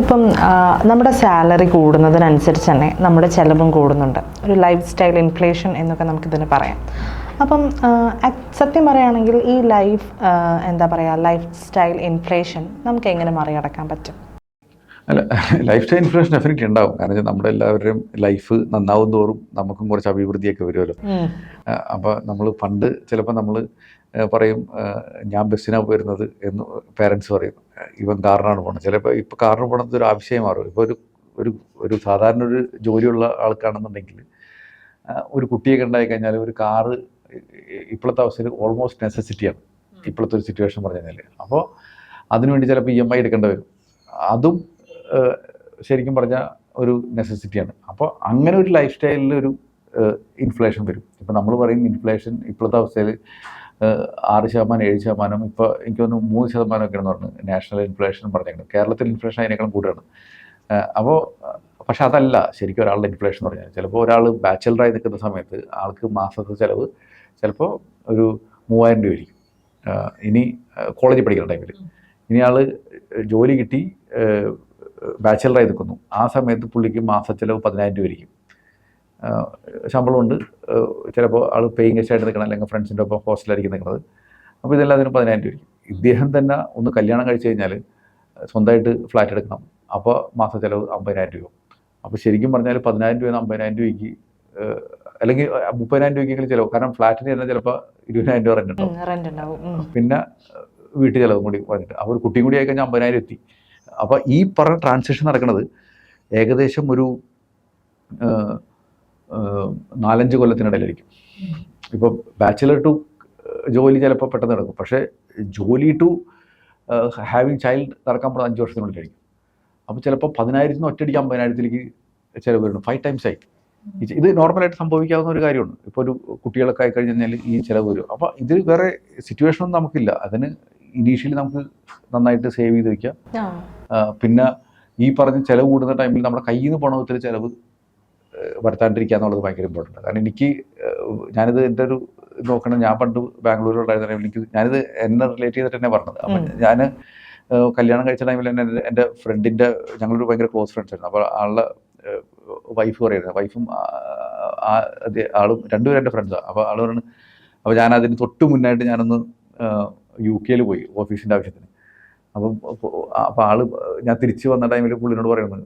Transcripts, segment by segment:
ഇപ്പം നമ്മുടെ സാലറി കൂടുന്നതിനനുസരിച്ച് തന്നെ നമ്മുടെ ചിലവും കൂടുന്നുണ്ട്. ഒരു ലൈഫ് സ്റ്റൈൽ ഇൻഫ്ലേഷൻ എന്നൊക്കെ നമുക്കിതിന് പറയാം. അപ്പം സത്യം പറയുകയാണെങ്കിൽ ഈ ലൈഫ് സ്റ്റൈൽ ഇൻഫ്ലേഷൻ നമുക്ക് എങ്ങനെ മറികടക്കാൻ പറ്റും? അല്ല, ലൈഫ് സ്റ്റൈൽ ഇൻഫ്ലേഷൻ ഡെഫിനറ്റ്ലി ഉണ്ടാവും. കാരണം വെച്ചാൽ നമ്മുടെ എല്ലാവരുടെയും ലൈഫ് നന്നാവും തോറും നമുക്കും കുറച്ച് അഭിവൃദ്ധിയൊക്കെ വരുമല്ലോ. അപ്പോൾ നമ്മൾ പണ്ട് ചിലപ്പോൾ നമ്മൾ പറയും ഞാൻ ബസ്സിനാണ് പോയിരുന്നത് എന്ന് പേരൻസ് പറയും, ഇവൻ കാറിനാണ് പോകുന്നത്. ചിലപ്പോൾ ഇപ്പോൾ കാറിന് പോകണത് ഒരു ആവശ്യമായി മാറും. ഇപ്പോൾ ഒരു സാധാരണ ഒരു ജോലിയുള്ള ആൾക്കാണെന്നുണ്ടെങ്കിൽ ഒരു കുട്ടിയൊക്കെ ഉണ്ടായി കഴിഞ്ഞാൽ ഒരു കാറ് ഇപ്പോഴത്തെ അവസ്ഥയിൽ ഓൾമോസ്റ്റ് നെസസിറ്റിയാണ് ഇപ്പോഴത്തെ ഒരു സിറ്റുവേഷൻ പറഞ്ഞു കഴിഞ്ഞാൽ. അപ്പോൾ അതിനുവേണ്ടി ചിലപ്പോൾ EMI എടുക്കേണ്ടി വരും. അതും ശരിക്കും പറഞ്ഞാൽ ഒരു നെസസിറ്റിയാണ്. അപ്പോൾ അങ്ങനെ ഒരു ലൈഫ് സ്റ്റൈലിൽ ഒരു ഇൻഫ്ലേഷൻ വരും. ഇപ്പോൾ നമ്മൾ പറയും ഇൻഫ്ലേഷൻ ഇപ്പോഴത്തെ അവസ്ഥയിൽ 6%, 7%, ഇപ്പോൾ എനിക്ക് തോന്നുന്നു 3% ഒക്കെയാണെന്ന് പറഞ്ഞു നാഷണൽ ഇൻഫ്ലേഷൻ പറഞ്ഞേക്കുന്നത്. കേരളത്തിൽ ഇൻഫ്ലേഷൻ അതിനേക്കാളും കൂടുതലാണ്. അപ്പോൾ പക്ഷെ അതല്ല ശരിക്കും ഒരാളുടെ ഇൻഫ്ലേഷൻ എന്ന് പറഞ്ഞാൽ. ചിലപ്പോൾ ഒരാൾ ബാച്ചലറായി നിൽക്കുന്ന സമയത്ത് ആൾക്ക് മാസത്തെ ചിലവ് ചിലപ്പോൾ ഒരു 3000 രൂപ ആയിരിക്കും. ഇനി കോളേജിൽ പഠിക്കുന്ന ടൈമിൽ ഇനി ആൾ ജോലി കിട്ടി ബാച്ചലറായി നിൽക്കുന്നു. ആ സമയത്ത് പുള്ളിക്ക് മാസ ചിലവ് 10000 രൂപ ആയിരിക്കും. ശമ്പളമുണ്ട്, ചിലപ്പോൾ ആൾ പേയിങ് ഗസ്റ്റായിട്ട് നിൽക്കണം, അല്ലെങ്കിൽ ഫ്രണ്ട്സിൻ്റെ ഒപ്പം ഹോസ്റ്റലായിരിക്കും നിൽക്കുന്നത്. അപ്പോൾ ഇതെല്ലാം അതിന് 10000 രൂപ ആയിരിക്കും. ഇദ്ദേഹം തന്നെ ഒന്ന് കല്യാണം കഴിച്ച് കഴിഞ്ഞാൽ സ്വന്തമായിട്ട് ഫ്ലാറ്റ് എടുക്കണം. അപ്പോൾ മാസ ചിലവ് 50000 രൂപ. അപ്പോൾ ശരിക്കും പറഞ്ഞാൽ 10000 രൂപ 50000 രൂപയ്ക്ക് അല്ലെങ്കിൽ 30000 രൂപയ്ക്കെങ്കിലും ചിലവ്. കാരണം ഫ്ലാറ്റിന് തന്നെ ചിലപ്പോൾ 20000 രൂപ റെൻ്റ് ഉണ്ടാവും. പിന്നെ വീട്ടു ചിലവും കൂടി പറഞ്ഞിട്ട് അപ്പോൾ ഒരു കുട്ടിയും കൂടി ആയിക്കഴിഞ്ഞാൽ 50000 എത്തി. അപ്പോൾ ഈ പറഞ്ഞ ട്രാൻസാക്ഷൻ നടക്കുന്നത് ഏകദേശം ഒരു 4-5 കൊല്ലത്തിനിടയിലായിരിക്കും. ഇപ്പോൾ ബാച്ചിലർ ടു ജോലി ചിലപ്പോൾ പെട്ടെന്ന് നടക്കും. പക്ഷേ ജോലി ടു ഹാവിങ് ചൈൽഡ് നടക്കാൻ പോകുന്ന 5 വർഷത്തിനുള്ളിലായിരിക്കും. അപ്പോൾ ചിലപ്പോൾ 10000 ഒറ്റയടിക്ക് 50000 ചിലവ് വരുന്നു. 5 ടൈംസ് ആയി. ഇത് നോർമലായിട്ട് സംഭവിക്കാവുന്ന ഒരു കാര്യമാണ്. ഇപ്പോൾ ഒരു കുട്ടികളൊക്കെ ആയി കഴിഞ്ഞാൽ ഈ ചിലവ് വരും. അപ്പോൾ ഇത് വേറെ സിറ്റുവേഷനൊന്നും നമുക്കില്ല. അതിന് ഇനീഷ്യലി നമുക്ക് നന്നായിട്ട് സേവ് ചെയ്ത് വയ്ക്കാം. പിന്നെ ഈ പറഞ്ഞ ചിലവ് കൂടുന്ന ടൈമിൽ നമ്മുടെ കയ്യിൽ നിന്ന് പണത്തിൽ ചിലവ് വരുത്താണ്ടിരിക്കുക എന്നുള്ളത് ഭയങ്കര ഇമ്പോർട്ടൻ്റ്. കാരണം ഞാനിത് എൻ്റെ ഒരു നോക്കണം, ഞാൻ പണ്ട് ബാംഗ്ലൂരിലുണ്ടായിരുന്ന ടൈമിൽ ഞാനിത് എന്നെ റിലേറ്റ് ചെയ്തിട്ട് തന്നെ പറഞ്ഞത്. അപ്പം ഞാൻ കല്യാണം കഴിച്ച ടൈമിൽ തന്നെ എൻ്റെ ഫ്രണ്ടിൻ്റെ ഞങ്ങളൊരു ഭയങ്കര ക്ലോസ് ഫ്രണ്ട്സ് ആയിരുന്നു. അപ്പോൾ ആളുടെ വൈഫ് പറയുന്നത്, വൈഫും ആളും രണ്ടുപേരും എൻ്റെ ഫ്രണ്ട്സാണ്. അപ്പോൾ ആൾ പറയുന്നത്, അപ്പോൾ ഞാനതിന് തൊട്ട് മുന്നായിട്ട് ഞാനൊന്ന് UK പോയി ഓഫീസിൻ്റെ ആവശ്യത്തിന്. അപ്പോൾ ആള് ഞാൻ തിരിച്ച് വന്ന ടൈമിൽ പുള്ളിനോട് പറയുന്നത്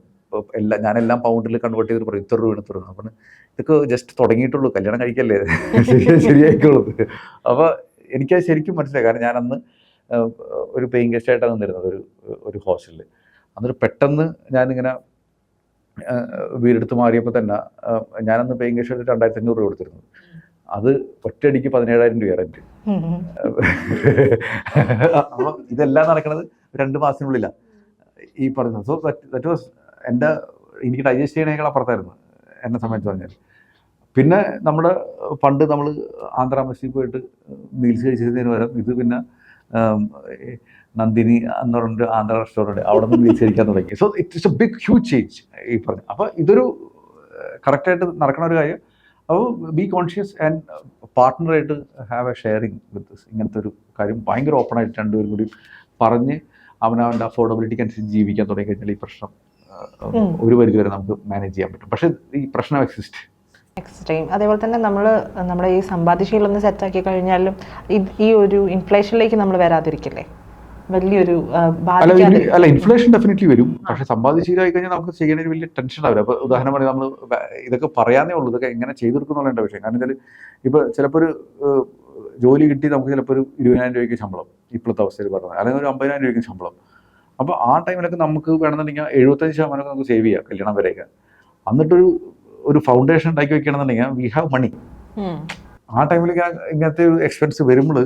ഞാനെല്ലാം പൗണ്ടിൽ കൺവേർട്ട് ചെയ്തിട്ട് പറയും 3 രൂപ. അപ്പം ഇതൊക്കെ ജസ്റ്റ് തുടങ്ങിയിട്ടുള്ളൂ, കല്യാണം കഴിക്കല്ലേ, ശരിയായിക്കോളൂ. അപ്പോൾ എനിക്കത് ശരിക്കും മനസ്സിലായി. കാരണം ഞാനന്ന് ഒരു പേയിങ് ഗസ്റ്റായിട്ടാണ് നിന്നിരുന്നത് ഒരു ഹോസ്റ്റലിൽ. അന്നൊരു പെട്ടെന്ന് ഞാനിങ്ങനെ വീടെടുത്ത് മാറിയപ്പോൾ തന്നെ ഞാനന്ന് പേയിങ് ഗസ്റ്റ് 2500 രൂപ കൊടുത്തിരുന്നത്. അത് ഒറ്റയടിക്ക് 17000 രൂപ റെന്റ്. അപ്പോൾ ഇതെല്ലാം നടക്കുന്നത് 2 മാസത്തിനുള്ളിലാണ് ഈ പറഞ്ഞത്. സോ ദാറ്റ് വാസ് എനിക്ക് ഡൈജസ്റ്റ് ചെയ്യണേക്കാൾ അപ്പുറത്തായിരുന്നു എന്നെ സംബന്ധിച്ച് പറഞ്ഞാൽ. പിന്നെ നമ്മുടെ പണ്ട് നമ്മൾ ആന്ധ്ര മെസ്സിൽ പോയിട്ട് മീൽസ് കഴിച്ചതിന് പകരം ഇത് പിന്നെ നന്ദിനി എന്ന് പറഞ്ഞിട്ട് ആന്ധ്ര റെസ്റ്റോറൻറ്റ് അവിടെ നിന്ന് മീൽസ് കഴിക്കാൻ തുടങ്ങി. So it's a big huge change ഈ പറഞ്ഞു. അപ്പോൾ ഇതൊരു കറക്റ്റായിട്ട് നടക്കണ ഒരു കാര്യം. അപ്പോൾ ബി കോൺഷ്യസ് ആൻഡ് പാർട്ട്ണറായിട്ട് have a sharing with this. ഇങ്ങനത്തെ ഒരു കാര്യം ഭയങ്കര ഓപ്പണായിട്ട് രണ്ടുപേരും കൂടി പറഞ്ഞ് അവനവൻ്റെ അഫോർഡബിലിറ്റിക്ക് അനുസരിച്ച് ജീവിക്കാൻ തുടങ്ങി കഴിഞ്ഞാൽ ഈ പ്രശ്നം ഒരു പരിധി വരെ നമുക്ക് മാനേജ് ചെയ്യാൻ പറ്റും. പക്ഷേ ഈ പ്രശ്നം എക്സ്ട്രീം. അതേപോലെ തന്നെ നമ്മുടെ ഈ സമ്പാദ്യശീലം ഒന്ന് സെറ്റാക്കി കഴിഞ്ഞാലും ഈ ഒരു ഇൻഫ്ലേഷനിലേക്ക് നമ്മൾ വരാതിരിക്കില്ലേ? വലിയൊരു അല്ല, ഇൻഫ്ലേഷൻ ഡെഫിനറ്റ്ലി വരും. പക്ഷെ സമ്പാദ്യശീലമായി കഴിഞ്ഞാൽ നമുക്ക് ചെയ്യേണ്ട ഒരു വലിയ ടെൻഷൻ ആവില്ല. അപ്പോൾ ഉദാഹരണം പറഞ്ഞാൽ നമ്മൾ ഇതൊക്കെ പറയാനേ ഉള്ളൂ, ഇതൊക്കെ എങ്ങനെ ചെയ്തെടുക്കുന്നുള്ള വിഷയം. കാരണം വെച്ചാൽ ഇപ്പോൾ ചിലപ്പോൾ ഒരു ജോലി കിട്ടി നമുക്ക് ചിലപ്പോൾ ഒരു 20000 രൂപയ്ക്ക് ശമ്പളം ഇപ്പോഴത്തെ അവസ്ഥയിൽ പറഞ്ഞത്, അല്ലെങ്കിൽ ഒരു 50000 രൂപയ്ക്ക് ശമ്പളം. അപ്പോൾ ആ ടൈമിലൊക്കെ നമുക്ക് വേണമെന്നുണ്ടെങ്കിൽ 75% നമുക്ക് സേവ് ചെയ്യാം കല്യാണം വരെയൊക്കെ. എന്നിട്ടൊരു ഫൗണ്ടേഷൻ ഉണ്ടാക്കി വെക്കണമെന്നുണ്ടെങ്കിൽ വി ഹാവ് മണി. ആ ടൈമിലേക്ക് ഇങ്ങനത്തെ ഒരു എക്സ്പെൻസ് വരുമ്പോൾ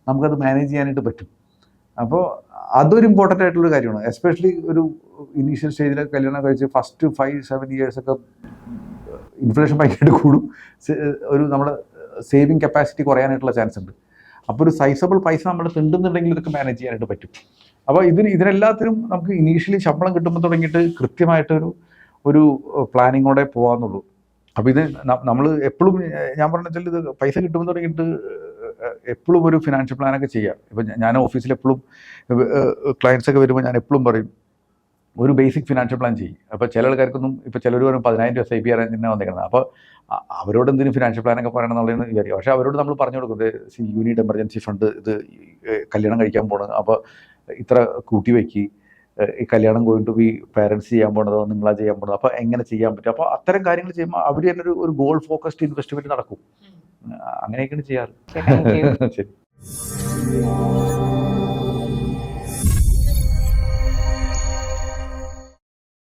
നമുക്കത് മാനേജ് ചെയ്യാനായിട്ട് പറ്റും. അപ്പോൾ അതൊരു ഇമ്പോർട്ടൻ്റ് ആയിട്ടുള്ളൊരു കാര്യമാണ്. എസ്പെഷ്യലി ഒരു ഇനീഷ്യൽ സ്റ്റേജിലൊക്കെ കല്യാണം കഴിച്ച് ഫസ്റ്റ് 5-7 ഇയേഴ്സൊക്കെ ഇൻഫ്ലേഷൻ ഭയങ്കരമായിട്ട് കൂടും. ഒരു നമ്മുടെ സേവിങ് കപ്പാസിറ്റി കുറയാനായിട്ടുള്ള ചാൻസ് ഉണ്ട്. അപ്പോൾ ഒരു സൈസബിൾ പൈസ നമ്മൾ തിണ്ടുന്നുണ്ടെങ്കിൽ ഇതൊക്കെ മാനേജ് ചെയ്യാനായിട്ട് പറ്റും. അപ്പോൾ ഇതിനെല്ലാത്തിനും നമുക്ക് ഇനീഷ്യലി ശമ്പളം കിട്ടുമ്പോൾ തുടങ്ങിയിട്ട് കൃത്യമായിട്ടൊരു പ്ലാനിങ്ങോടെ പോകാമെന്നുള്ളൂ. അപ്പോൾ ഇത് നമ്മൾ എപ്പോഴും ഞാൻ പറഞ്ഞാൽ ഇത് പൈസ കിട്ടുമ്പോൾ തുടങ്ങിയിട്ട് എപ്പോഴും ഒരു ഫിനാൻഷ്യൽ പ്ലാനൊക്കെ ചെയ്യാം. ഇപ്പം ഞാൻ ഓഫീസിൽ എപ്പോഴും ക്ലയൻസൊക്കെ വരുമ്പോൾ ഞാൻ എപ്പോഴും പറയും ഒരു ബേസിക് ഫിനാൻഷ്യൽ പ്ലാൻ ചെയ്യും. അപ്പോൾ ചില ആൾക്കാർക്കൊന്നും ഇപ്പോൾ ചിലർ പറയും 10,000 രൂപ SIP തന്നെ വന്നേക്കുന്നത്. അപ്പോൾ അവരോട് എന്തിനും ഫിനാൻഷ്യൽ പ്ലാനൊക്കെ പറയണം എന്നുള്ളതെന്ന് വിചാരിക്കും. പക്ഷേ അവരോട് നമ്മൾ പറഞ്ഞു കൊടുക്കുന്നത് യൂണിറ്റ് എമർജൻസി ഫണ്ട്, ഇത് കല്യാണം കഴിക്കാൻ പോകണം, അപ്പോൾ ഇത്ര കൂട്ടി വയ്ക്കി, ഈ കല്യാണം going to be പാരൻസ് ചെയ്യാൻ പോകണതോ നിങ്ങളാ ചെയ്യാൻ പോകണതോ, അപ്പോൾ എങ്ങനെ ചെയ്യാൻ പറ്റും. അപ്പോൾ അത്തരം കാര്യങ്ങൾ ചെയ്യുമ്പോൾ അവർ തന്നെ ഒരു ഗോൾ ഫോക്കസ്ഡ് ഇൻവെസ്റ്റ്മെൻറ്റ് നടക്കും. അങ്ങനെയൊക്കെയാണ് ചെയ്യാറ്. Thank you. ശരി.